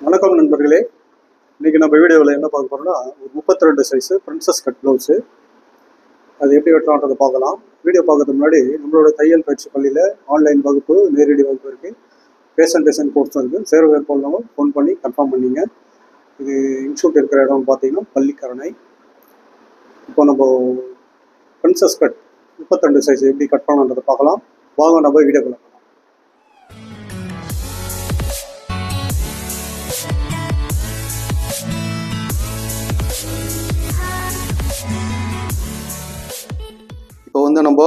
வணக்கம் நண்பர்களே. இன்றைக்கி நம்ம வீடியோவில் என்ன பார்க்க போகிறோம்னா, ஒரு 32 சைஸு பிரின்சஸ் கட் ப்ளவுஸு அது எப்படி வெட்டலான்றதை பார்க்கலாம். வீடியோ பார்க்கறதுக்கு முன்னாடி நம்மளோட தையல் பயிற்சி பள்ளியில் ஆன்லைன் வகுப்பு, நேரடி வகுப்பு இருக்குது, பேசன் கோர்ஸ் இருக்குது. சேர விருப்பம் ஃபோன் பண்ணி கன்ஃபார்ம் பண்ணிங்க. இது இன்ஸ்டியூட் இருக்கிற இடம் பார்த்தீங்கன்னா பள்ளிக்கரணை. இப்போ நம்ம பிரின்சஸ் கட் 32 சைஸ் எப்படி கட் பண்ணலான்றதை பார்க்கலாம். வாங்க நம்ம வீடியோ பண்ணலாம். இப்போ வந்து நம்ம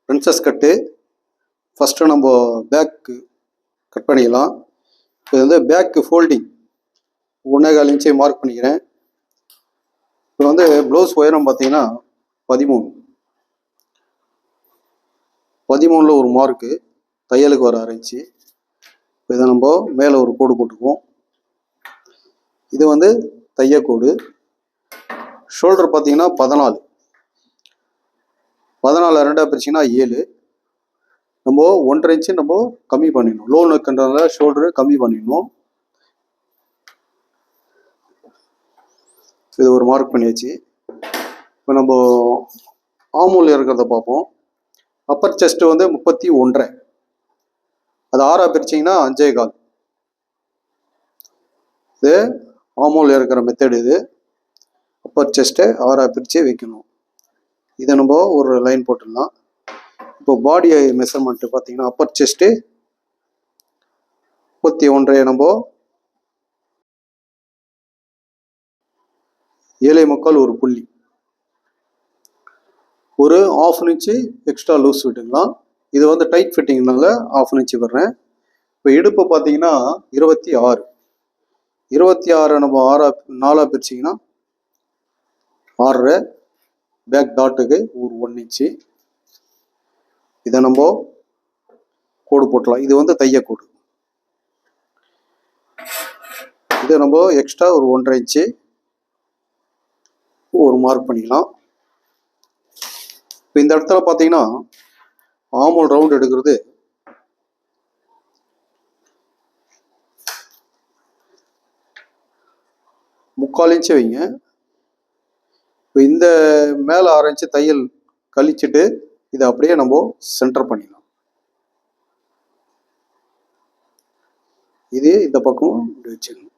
பிரின்சஸ் கட்டு ஃபஸ்ட்டு நம்ம பேக்கு கட் பண்ணிக்கலாம். இப்போ வந்து பேக்கு ஃபோல்டிங் 1.25 இன்ச்சு மார்க் பண்ணிக்கிறேன். இப்போ வந்து ப்ளவுஸ் உயரம் பார்த்தீங்கன்னா 13 ஒரு மார்க்கு, தையலுக்கு ஒரு 1/2 இன்ச்சு. இப்போ இதை நம்ம மேலே ஒரு கோடு போட்டுக்குவோம். இது வந்து தையக்கோடு. ஷோல்டர் பார்த்தீங்கன்னா 14 2 பிரிச்சிங்கன்னா 7. நம்ம 1.5 இன்ச்சு நம்ம கம்மி பண்ணிடணும். லோ நெக்குன்றதுனால ஷோல்டரு கம்மி பண்ணிடணும். இது ஒரு மார்க் பண்ணியாச்சு. இப்போ நம்ம ஆமூல் இருக்கிறத பார்ப்போம். அப்பர் செஸ்ட்டு வந்து 31.5, அது 6 பிரிச்சிங்கன்னா 5.25. இது ஆமூல் இருக்கிற மெத்தட். இது அப்பர் செஸ்ட்டை 6 பிரித்து வைக்கணும். இதை நம்ம ஒரு லைன் போட்டுடலாம். இப்போ பாடி மெஷர்மெண்ட்டு பார்த்தீங்கன்னா அப்பர் செஸ்ட்டு 31.5 நம்ம 7.25 ஒரு புள்ளி, ஒரு 1/2 இன்ச்சு எக்ஸ்ட்ரா லூஸ் விட்டுக்கலாம். இது வந்து டைட் ஃபிட்டிங்னால 1/2 இன்ச்சு வர்றேன். இப்போ இடுப்பு பார்த்தீங்கன்னா 26 நம்ம 4 பிரிச்சிங்கன்னா 6.5. பேக் டாட்டுக்கு ஒரு 1 இன்ச்சு. இதை நம்ம கோடு போட்டலாம். இது வந்து தையக்கோடு. இதை நம்ம எக்ஸ்ட்ரா ஒரு 1.5 இன்ச்சு ஒரு மார்க் பண்ணிக்கலாம். இப்போ இந்த இடத்துல பார்த்தீங்கன்னா ஆமூல் ரவுண்ட் எடுக்கிறது 3/4 இன்ச்சு வைங்க. இப்போ இந்த மேலே 6 இன்ச்சு தையல் கழிச்சுட்டு இதை அப்படியே நம்ம சென்டர் பண்ணிடலாம். இது இந்த பக்கம் இப்படி வச்சுக்கணும்.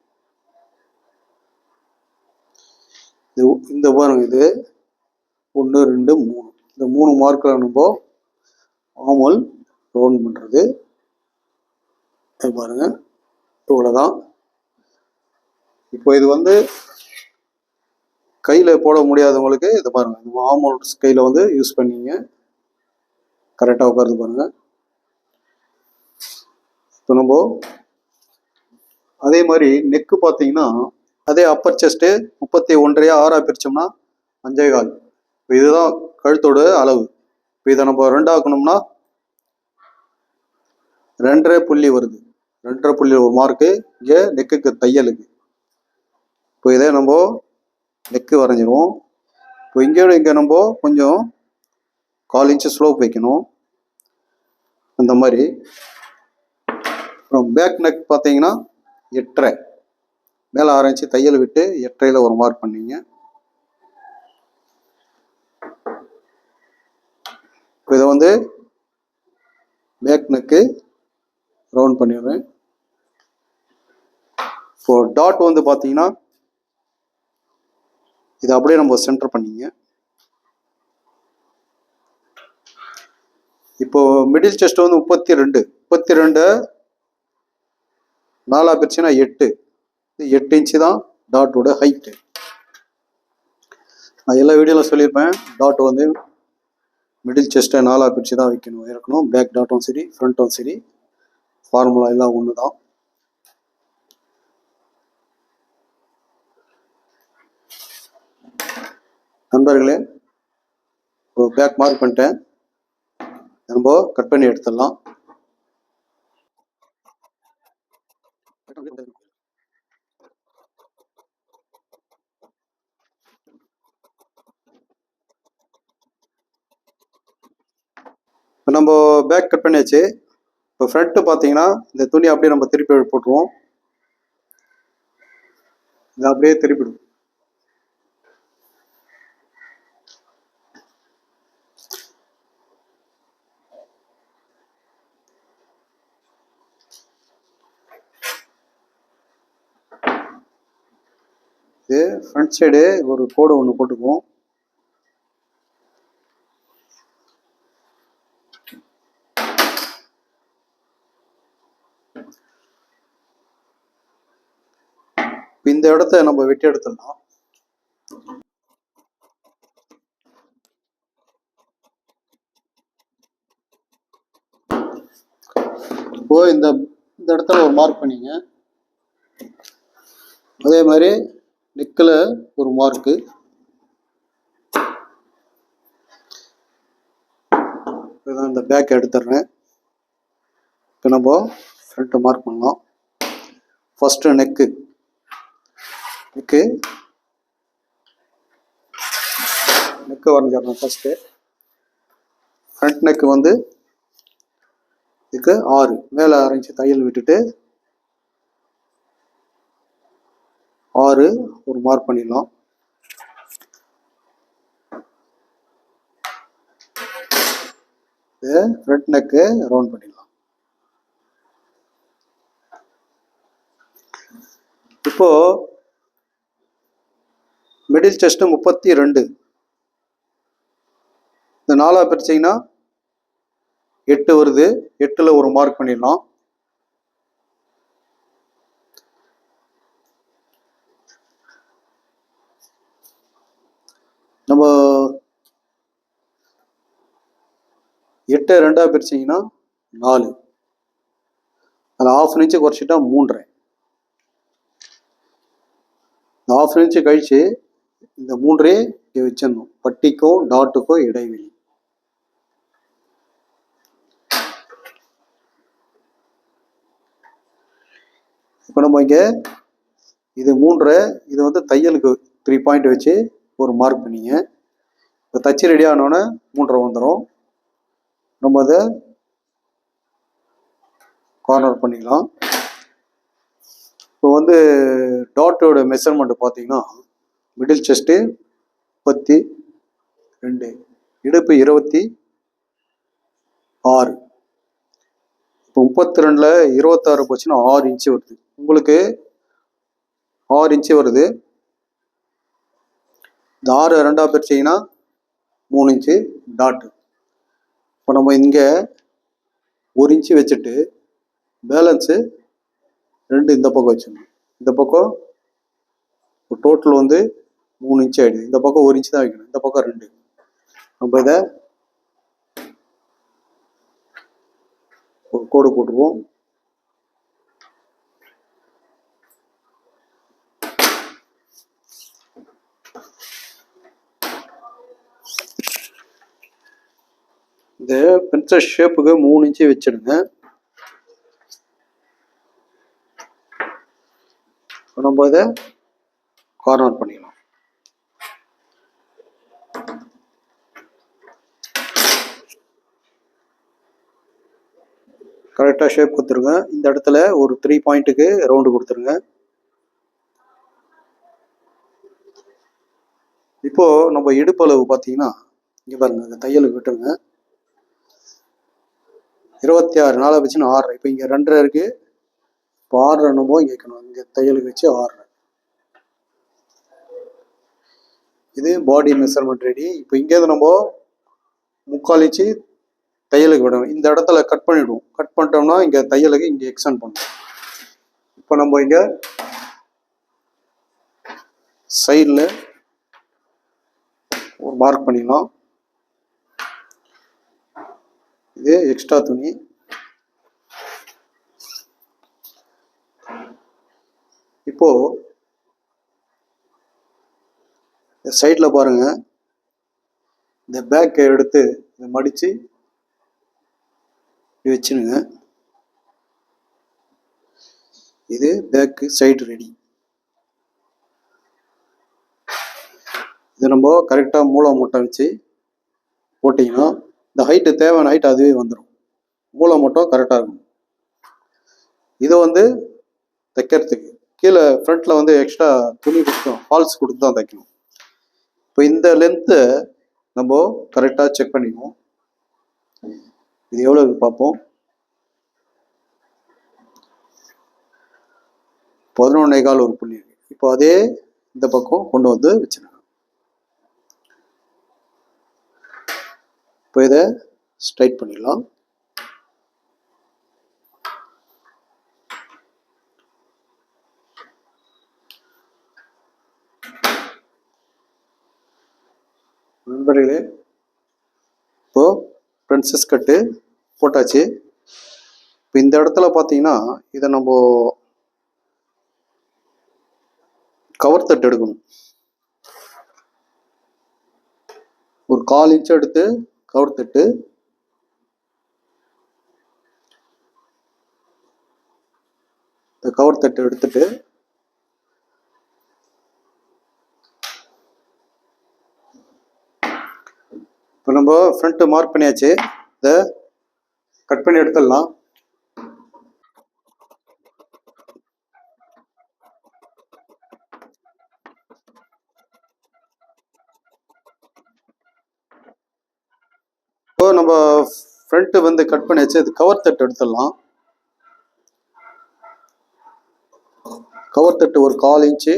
இந்த பாருங்க, இது 1 2 3, இந்த 3 மார்க்கில் நம்ம ஆமூல் ரவுண்ட் பண்ணுறது. பாருங்க, இவ்வளோதான். இப்போ இது வந்து கையில் போட முடியாதவங்களுக்கு இதை பாருங்கள், இந்த ஆமூல் கையில் வந்து யூஸ் பண்ணிங்க கரெக்டாக உட்காருது பாருங்கள். இப்போ நம்ம அதே மாதிரி நெக்கு பார்த்தீங்கன்னா அதே அப்பர் செஸ்ட்டு 31.5 6 பிரிச்சோம்னா 5.25. இப்போ இதுதான் கழுத்தோட அளவு. இப்போ இதை நம்ம 2 ஆக்கணும்னா 2.5 புள்ளி வருது. 2.5 புள்ளி ஒரு மார்க்கு இங்கே நெக்குக்கு தையலுக்கு. இப்போ இதே நம்ம நெக்கு வரைஞ்சிருவோம். இப்போ இங்கே நம்ம கொஞ்சம் 1/4 இன்ச்சு ஸ்லோப் வைக்கணும். அந்த மாதிரி அப்புறம் பேக் நெக் பார்த்தீங்கன்னா 8.5, மேலே 6 இன்ச்சு தையல் விட்டு 8.5 ஒரு மார்க் பண்ணிங்க. இப்போ இதை வந்து பேக் நெக்கு ரவுண்ட் பண்ணிடுறேன். இப்போ டாட் வந்து பார்த்தீங்கன்னா இதை அப்படியே நம்ம சென்டர் பண்ணிங்க. இப்போ மிடில் செஸ்ட் வந்து 32 4 பிரிச்சுன்னா 8 இன்ச்சு தான் டாட்டோட ஹைட்டு. நான் எல்லா வீடியோவில் சொல்லியிருப்பேன், டாட் வந்து மிடில் செஸ்ட்டை 4 பிரிச்சு தான் இருக்கணும். பேக் டாட்டும் சரி ஃப்ரண்ட்டும் சரி, ஃபார்முலா எல்லாம் ஒன்று தான். நண்பர்களே, இப்போ பேக் மார்க் பண்ணிட்டேன். நம்ம கட் பண்ணி எடுத்துடலாம். இப்போ நம்ம பேக் கட் பண்ணியாச்சு. இப்போ ஃப்ரண்ட்டு பார்த்தீங்கன்னா இந்த துணி அப்படியே நம்ம திருப்பி போட்டுருவோம். இதை அப்படியே திருப்பிடும். இது ஃப்ரண்ட் சைடு ஒரு கோடு ஒன்று போட்டுக்குவோம். இந்த இடத்த நம்ம வெட்டி எடுத்துடலாம். இப்போ இந்த இடத்துல ஒரு மார்க் பண்ணிங்க. அதே மாதிரி நெக்கில் ஒரு மார்க்கு. இதுதான் இந்த பேக் எடுத்துடுறேன். இப்போ நம்ம ஃப்ரண்ட்டு மார்க் பண்ணலாம். ஃபஸ்ட்டு நெக்கு வரைஞ்சிடணும். ஃபஸ்ட்டு ஃப்ரண்ட் நெக்கு வந்து இதுக்கு 6 மேலே 6 இன்ச்சு தையல் விட்டுட்டு 6 ஒரு மார்க் பண்ணிடலாம். இது ஃப்ரண்ட் நெக்கு ரவுண்ட் பண்ணிடலாம். இப்போ மிடில் செஸ்ட் 32. இந்த 4 பிரிச்சிங்கன்னா 8 வருது. 8ல் ஒரு மார்க் பண்ணிடலாம். நம்ம 8 2 பிரிச்சிங்கன்னா 4. அதில் 1/2 இன்ச்சு குறைச்சிட்டா 3.5. இந்த 1/2 இன்ச்சு கழிச்சு இந்த 3 இங்கே வச்சிடணும். பட்டிக்கும் டாட்டுக்கும் இடைவெளி. இப்போ நம்ம இங்கே இது 3 இது வந்து தையலுக்கு 3 பாயிண்ட் வச்சு ஒரு மார்க் பண்ணிங்க. இப்போ தச்சு ரெடி ஆனோடனே 3 வந்துடும். நம்ம அதை கார்னர் பண்ணிக்கலாம். இப்போ வந்து டாட்டோட மெஷர்மெண்ட் பார்த்தீங்கன்னா மிடில் செஸ்ட்டு 32, இடுப்பு 26. இப்போ 32ல் 26 போச்சுன்னா 6 இன்ச்சு வருது. உங்களுக்கு 6 இன்ச்சு வருது. இந்த 6 2 பிரிச்சிங்கன்னா 3 இன்ச்சு டாட்டு. இப்போ நம்ம இங்கே 1 இன்ச்சு வச்சுட்டு பேலன்ஸு 2 இந்த பக்கம் வச்சிடணும். இந்த பக்கம் டோட்டல் வந்து 3 இன்ச்சு ஆகிடுது. இந்த பக்கம் 1 இன்ச்சு தான் வைக்கணும். இந்த பக்கம் 2. நம்ம இதை ஒரு கோடு போட்டுருவோம். இந்த பிரின்சஸ் ஷேப்புக்கு 3 இன்ச்சு வச்சிடுங்க. நம்ம இதை கார்னர் பண்ணிடலாம். கரெக்டாக ஷேப் கொடுத்துருங்க. இந்த இடத்துல ஒரு 3 பாயிண்ட்டுக்கு ரவுண்டு கொடுத்துருங்க. இப்போ நம்ம இடுப்பளவு பார்த்தீங்கன்னா இங்கே பாருங்க, இந்த தையலுக்கு விட்டுருங்க. 26 4 வச்சுன்னு 6. இப்போ இங்கே 2.5 இருக்கு. இப்போ 6 என்னமோ இங்கே வைக்கணும். இங்கே தையலுக்கு வச்சு 6. இது பாடி மெஷர்மெண்ட் ரெடி. இப்போ இங்கேருந்து நம்ம 3/4 இன்ச்சு தையலுக்கு விடணும். இந்த இடத்துல கட் பண்ணிவிடுவோம். கட் பண்ணிட்டோம்னா இங்கே தையலுக்கு இங்கே எக்ஸ்டெண்ட் பண்ணுவோம். இப்போ நம்ம இங்கே சைடில் ஒரு மார்க் பண்ணிடலாம். இது எக்ஸ்ட்ரா துணி. இப்போ சைடில் பாருங்க, இந்த பேக்கை எடுத்து இதை மடித்து வச்சுருங்க. இது பேக்கு சைடு ரெடி. இதை நம்ம கரெக்டாக மூளை மூட்டை வச்சு போட்டிங்கன்னா இந்த ஹைட்டு தேவையான ஹைட் அதுவே வந்துடும். மூளை மட்டும் கரெக்டாக இருக்கும். இதை வந்து தைக்கிறதுக்கு கீழே ஃப்ரண்ட்டில் வந்து எக்ஸ்ட்ரா துணி கொடுத்தோம், ஃபால்ஸ் கொடுத்து தான் தைக்கணும். இப்போ இந்த லென்த்தை நம்ம கரெக்டாக செக் பண்ணிக்குவோம். இது எவ்வளோ பார்ப்போம். 11.25 ஒரு புள்ளி இருக்கு. இப்போ அதே இந்த பக்கம் கொண்டு வந்து வச்சுருங்க. இப்போ இதை ஸ்ட்ரைட் பண்ணிடலாம். நண்பர்களே, இப்போ பிரின்சஸ் கட்டு போட்டாச்சு. இப்போ இந்த இடத்துல பார்த்தீங்கன்னா இதை நம்ம கவர் தட்டு எடுக்கணும். ஒரு 1/4 இன்ச் எடுத்து கவர் தட்டு, இந்த கவர் தட்டு எடுத்துட்டு இப்போ நம்ம ஃப்ரண்ட் மார்க் பண்ணியாச்சு. இதை கட் பண்ணி எடுத்துடலாம். இப்போ நம்ம ஃப்ரண்ட் வந்து கட் பண்ணியாச்சு. இது கவர் தட்டு எடுத்துடலாம். கவர் தட்டு ஒரு 1/4 இன்ச்சு,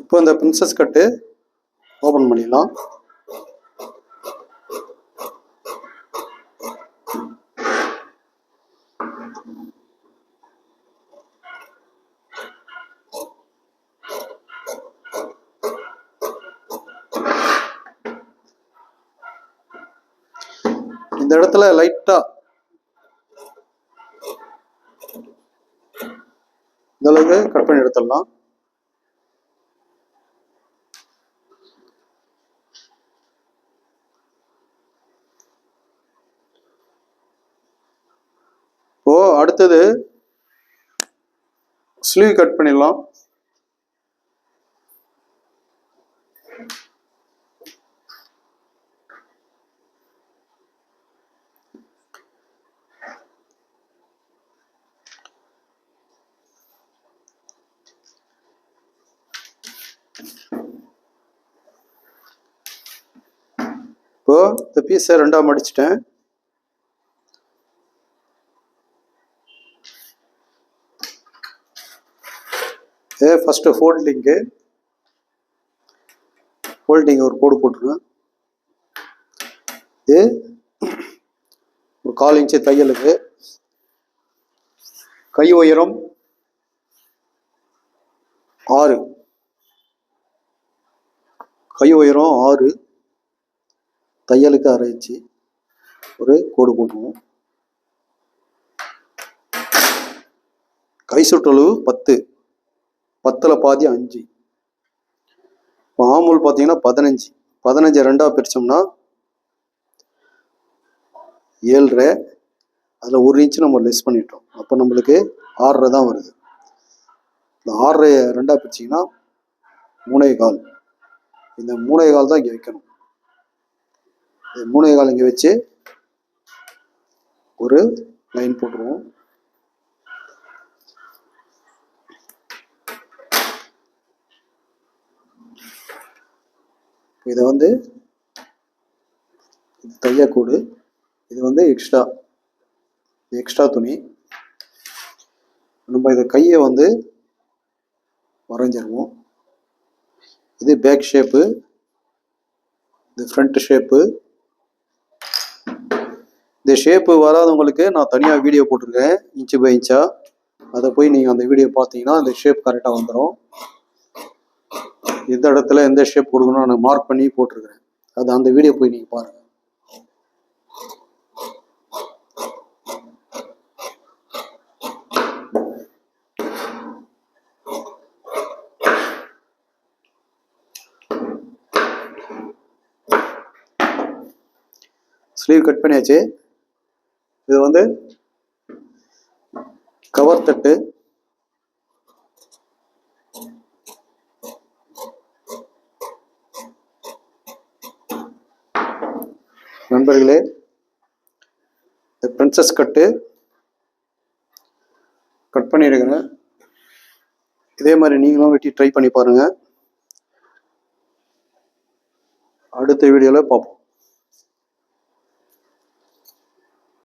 இப்போ இந்த பிரின்சஸ் கட்டு ஓபன் பண்ணிடலாம். இந்த இடத்துல லைட்டா இந்த அளவுக்கு கட் பண்ணி எடுத்துடலாம். இப்போ அடுத்தது ஸ்லீவ் கட் பண்ணிடலாம். இப்போ இந்த பீஸை 2ஆ மடிச்சிட்டேன். ஃபர்ஸ்ட் ஃபோல்டிங் ஒரு கோடு போட்டுருங்க. இது ஒரு 1/4 இன்ச்சு தையலுக்கு. கை உயரம் 6, கை உயரம் 6, தையலுக்கு 1/2 இன்ச்சு ஒரு கோடு போட்டுருவோம். கை சுற்றளவு 10, 10ல் பாதி 5. இப்போ ஆமூல் பார்த்தீங்கன்னா 15, 15 2ஆ பிரிச்சோம்னா 7.5. அதில் 1 இன்ச்சு நம்ம லெஸ் பண்ணிட்டோம். அப்போ நம்மளுக்கு 6.5 தான் வருது. இந்த 6.5 2ஆ பிரிச்சிங்கன்னா 3.25. இந்த 3.25 தான் இங்கே வைக்கணும். இந்த 3.25 இங்கே வச்சு ஒரு லைன் போட்டுருவோம். இதை வந்து தையக்கூடு, இது வந்து எக்ஸ்ட்ரா துணி. நம்ம இதை கையை வந்து வரைஞ்சிருவோம். இது பேக் ஷேப்பு, இது ஃப்ரண்ட் ஷேப்பு. இந்த ஷேப்பு வராதவங்களுக்கு நான் தனியாக வீடியோ போட்டிருக்கேன், இன்ச்சு பை இன்ச்சா. அதை போய் நீங்கள் அந்த வீடியோ பார்த்தீங்கன்னா அந்த ஷேப் கரெக்டாக வந்துடும். எந்த இடத்துல எந்த ஷேப் கொடுக்கணும் நான் மார்க் பண்ணி போட்டிருக்கிறேன். அது அந்த வீடியோ போய் நீங்கள் பாருங்கள். ஸ்லீவ் கட் பண்ணியாச்சு. இது வந்து கவர் தட்டு. நண்பர்களே, இந்த பிரின்சஸ் கட்டு கட் பண்ணியிருக்கிறேன். இதே மாதிரி நீங்களும் வெட்டி ட்ரை பண்ணி பாருங்கள். அடுத்த வீடியோவில் பார்ப்போம்.